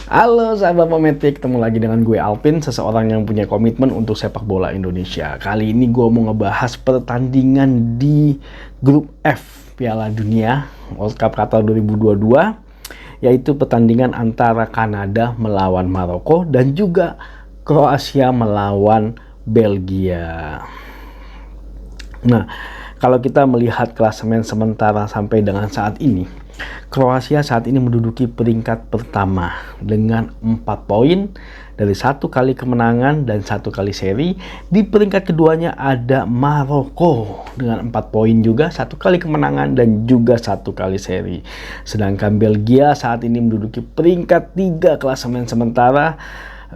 Halo sahabat Pometik, ketemu lagi dengan gue Alvin, seseorang yang punya komitmen untuk sepak bola Indonesia. Kali ini gue mau ngebahas pertandingan di grup F Piala Dunia World Cup Qatar 2022, yaitu pertandingan antara Kanada melawan Maroko dan juga Kroasia melawan Belgia. Nah, kalau kita melihat klasemen sementara sampai dengan saat ini, Kroasia saat ini menduduki peringkat pertama dengan 4 poin dari 1 kali kemenangan dan 1 kali seri. Di peringkat keduanya ada Maroko dengan 4 poin juga, 1 kali kemenangan dan juga 1 kali seri. Sedangkan Belgia saat ini menduduki peringkat 3 klasemen sementara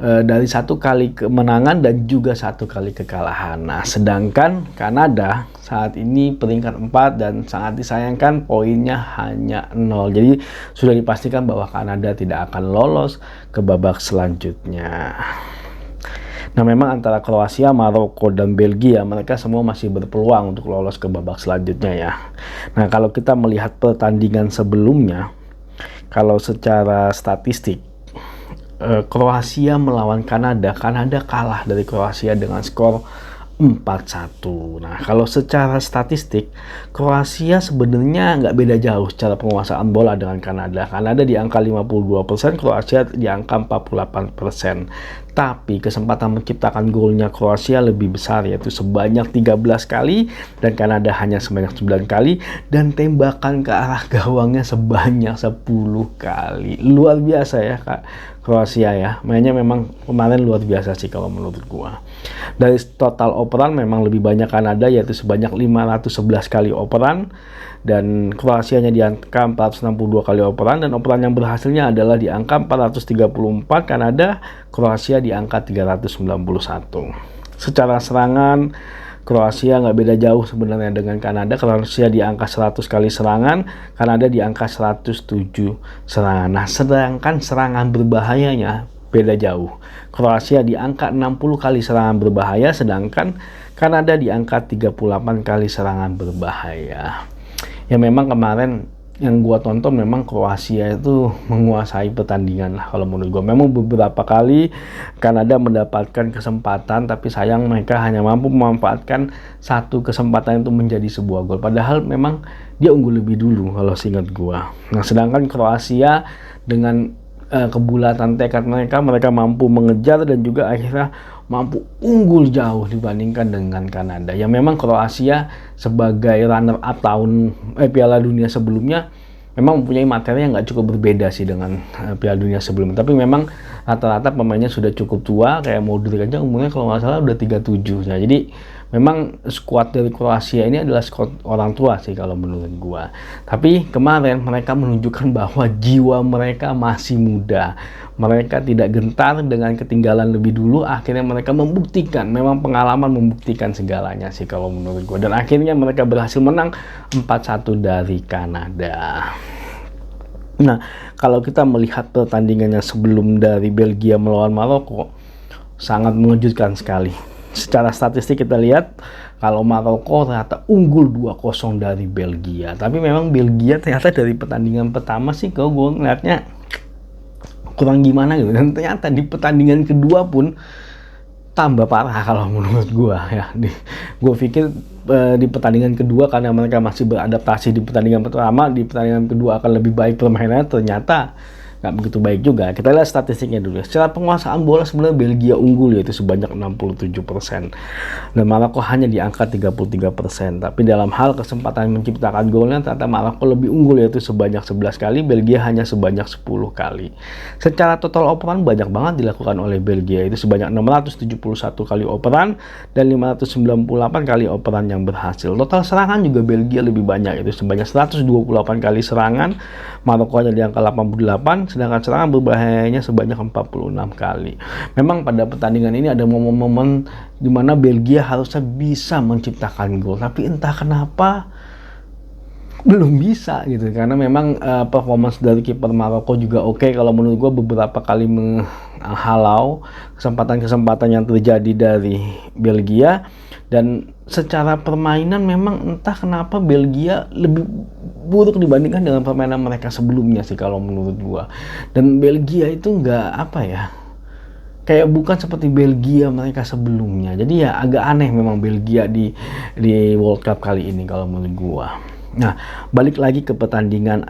dari 1 kali kemenangan dan juga 1 kali kekalahan. Nah, sedangkan Kanada saat ini peringkat 4 dan sangat disayangkan poinnya hanya 0. Jadi sudah dipastikan bahwa Kanada tidak akan lolos ke babak selanjutnya. Nah, memang antara Kroasia, Maroko, dan Belgia, mereka semua masih berpeluang untuk lolos ke babak selanjutnya ya. Nah, kalau kita melihat pertandingan sebelumnya, kalau secara statistik, Kroasia melawan Kanada kalah dari Kroasia dengan skor 4-1. Nah, kalau secara statistik, Kroasia sebenarnya nggak beda jauh secara penguasaan bola dengan Kanada. Kanada di angka 52%, Kroasia di angka 48%. Tapi kesempatan menciptakan golnya Kroasia lebih besar, yaitu sebanyak 13 kali, dan Kanada hanya sebanyak 9 kali, dan tembakan ke arah gawangnya sebanyak 10 kali. Luar biasa ya, Kak. Kroasia ya, mainnya memang kemarin luar biasa sih kalau menurut gua. Dari total operan memang lebih banyak Kanada, yaitu sebanyak 511 kali operan, dan Kroasianya di angka 462 kali operan, dan operan yang berhasilnya adalah di angka 434 Kanada, Kroasia di angka 391. Secara serangan Kroasia nggak beda jauh sebenarnya dengan Kanada. Kroasia di angka 100 kali serangan, Kanada di angka 107 serangan. Nah, sedangkan serangan berbahayanya beda jauh. Kroasia di angka 60 kali serangan berbahaya, sedangkan Kanada di angka 38 kali serangan berbahaya. Ya memang kemarin yang gua tonton memang Kroasia itu menguasai pertandingan lah kalau menurut gua. Memang beberapa kali Kanada mendapatkan kesempatan, tapi sayang mereka hanya mampu memanfaatkan satu kesempatan itu menjadi sebuah gol. Padahal memang dia unggul lebih dulu kalau seingat gua. Nah, sedangkan Kroasia dengan kebulatan tekad mereka mampu mengejar dan juga akhirnya mampu unggul jauh dibandingkan dengan Kanada. Ya memang Kroasia sebagai runner up tahun Piala Dunia sebelumnya memang mempunyai materi yang nggak cukup berbeda sih dengan Piala Dunia sebelumnya. Tapi memang rata-rata pemainnya sudah cukup tua, kayak Modric aja umurnya kalau nggak salah udah 37. Nah, jadi memang skuad dari Kroasia ini adalah skuad orang tua sih kalau menurut gua. Tapi kemarin mereka menunjukkan bahwa jiwa mereka masih muda. Mereka tidak gentar dengan ketinggalan lebih dulu. Akhirnya mereka membuktikan, memang pengalaman membuktikan segalanya sih kalau menurut gua. Dan akhirnya mereka berhasil menang 4-1 dari Kanada. Nah, kalau kita melihat pertandingannya sebelum dari Belgia melawan Maroko, sangat mengejutkan sekali. Secara statistik kita lihat kalau Maroko ternyata unggul 2-0 dari Belgia. Tapi memang Belgia ternyata dari pertandingan pertama sih kalau gue ngeliatnya kurang gimana gitu. Dan ternyata di pertandingan kedua pun tambah parah kalau menurut gue ya. Gue pikir di pertandingan kedua karena mereka masih beradaptasi di pertandingan pertama, di pertandingan kedua akan lebih baik permainannya, ternyata nggak begitu baik juga. Kita lihat statistiknya dulu. Secara penguasaan bola sebenarnya Belgia unggul, yaitu sebanyak 67%. Dan Maroko hanya di angka 33%. Tapi dalam hal kesempatan menciptakan golnya ternyata Maroko lebih unggul, yaitu sebanyak 11 kali, Belgia hanya sebanyak 10 kali. Secara total operan banyak banget dilakukan oleh Belgia, itu sebanyak 671 kali operan dan 598 kali operan yang berhasil. Total serangan juga Belgia lebih banyak, itu sebanyak 128 kali serangan, Maroko hanya di angka 88, sedangkan serangan berbahayanya sebanyak 46 kali. Memang pada pertandingan ini ada momen-momen di mana Belgia harusnya bisa menciptakan gol, tapi entah kenapa belum bisa gitu, karena memang performance dari kiper Maroko juga oke. Kalau menurut gue beberapa kali menghalau kesempatan-kesempatan yang terjadi dari Belgia. Dan secara permainan memang entah kenapa Belgia lebih buruk dibandingkan dengan permainan mereka sebelumnya sih kalau menurut gue. Dan Belgia itu nggak apa ya, kayak bukan seperti Belgia mereka sebelumnya. Jadi ya agak aneh memang Belgia di World Cup kali ini kalau menurut gua. Nah, balik lagi ke pertandingan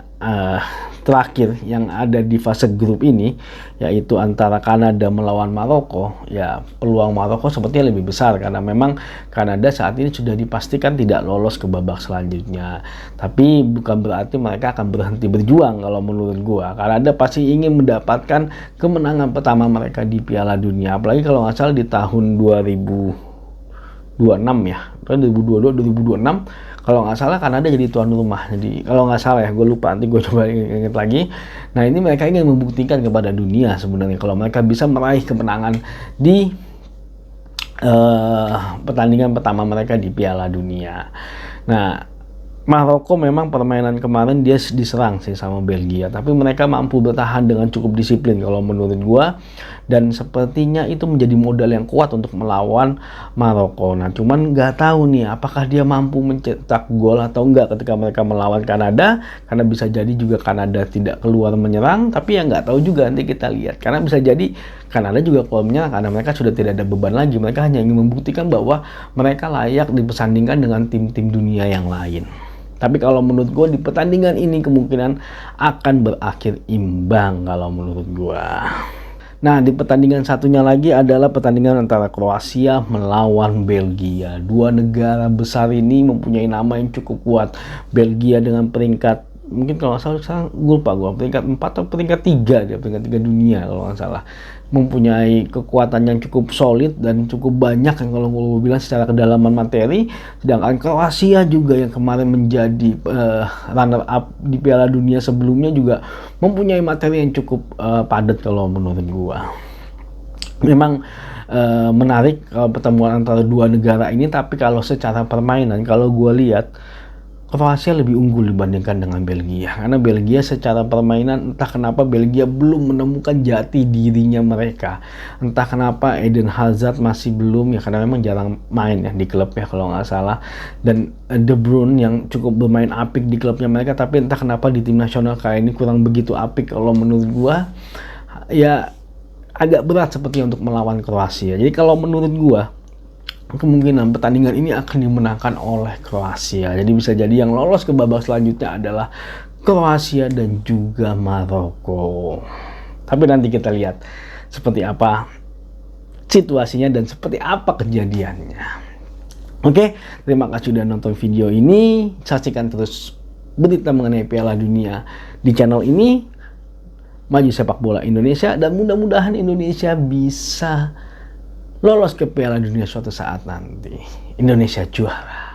terakhir yang ada di fase grup ini, yaitu antara Kanada melawan Maroko. Ya, peluang Maroko sepertinya lebih besar karena memang Kanada saat ini sudah dipastikan tidak lolos ke babak selanjutnya. Tapi bukan berarti mereka akan berhenti berjuang kalau menurut gua. Kanada pasti ingin mendapatkan kemenangan pertama mereka di Piala Dunia. Apalagi kalau nggak salah di tahun 2026 ya, 2022-2026 kalau nggak salah Kanada jadi tuan rumah. Jadi kalau nggak salah ya, gue lupa, nanti gue coba ingat lagi. Nah, ini mereka ingin membuktikan kepada dunia sebenarnya kalau mereka bisa meraih kemenangan di pertandingan pertama mereka di Piala Dunia. Nah, Maroko memang permainan kemarin dia diserang sih sama Belgia, tapi mereka mampu bertahan dengan cukup disiplin kalau menurut gua, dan sepertinya itu menjadi modal yang kuat untuk melawan Maroko. Nah, cuman nggak tahu nih apakah dia mampu mencetak gol atau enggak ketika mereka melawan Kanada, karena bisa jadi juga Kanada tidak keluar menyerang, tapi ya nggak tahu juga, nanti kita lihat. Karena bisa jadi Kanada juga kalau menyerang karena mereka sudah tidak ada beban lagi, mereka hanya ingin membuktikan bahwa mereka layak dipersandingkan dengan tim-tim dunia yang lain. Tapi kalau menurut gue di pertandingan ini kemungkinan akan berakhir imbang kalau menurut gue. Nah, di pertandingan satunya lagi adalah pertandingan antara Kroasia melawan Belgia. Dua negara besar ini mempunyai nama yang cukup kuat. Belgia dengan peringkat, mungkin kalau nggak salah gue lupa peringkat 4 atau peringkat 3, dia peringkat 3 dunia kalau nggak salah, mempunyai kekuatan yang cukup solid dan cukup banyak yang kalau gue bilang secara kedalaman materi. Sedangkan Kroasia juga yang kemarin menjadi runner up di Piala Dunia sebelumnya juga mempunyai materi yang cukup padat kalau menurut gue. Memang menarik pertemuan antara dua negara ini, tapi kalau secara permainan kalau gue lihat Kroasia lebih unggul dibandingkan dengan Belgia, karena Belgia secara permainan entah kenapa Belgia belum menemukan jati dirinya mereka. Entah kenapa Eden Hazard masih belum ya, karena memang jarang main ya di klubnya kalau nggak salah, dan De Bruyne yang cukup bermain apik di klubnya mereka, tapi entah kenapa di tim nasional kali ini kurang begitu apik kalau menurut gua. Ya agak berat sepertinya untuk melawan Kroasia. Jadi kalau menurut gua kemungkinan pertandingan ini akan dimenangkan oleh Kroasia. Jadi bisa jadi yang lolos ke babak selanjutnya adalah Kroasia dan juga Maroko. Tapi nanti kita lihat seperti apa situasinya dan seperti apa kejadiannya. Oke, terima kasih sudah nonton video ini. Saksikan terus berita mengenai Piala Dunia di channel ini. Maju sepak bola Indonesia, dan mudah-mudahan Indonesia bisa lolos ke Piala Dunia suatu saat nanti. Indonesia juara.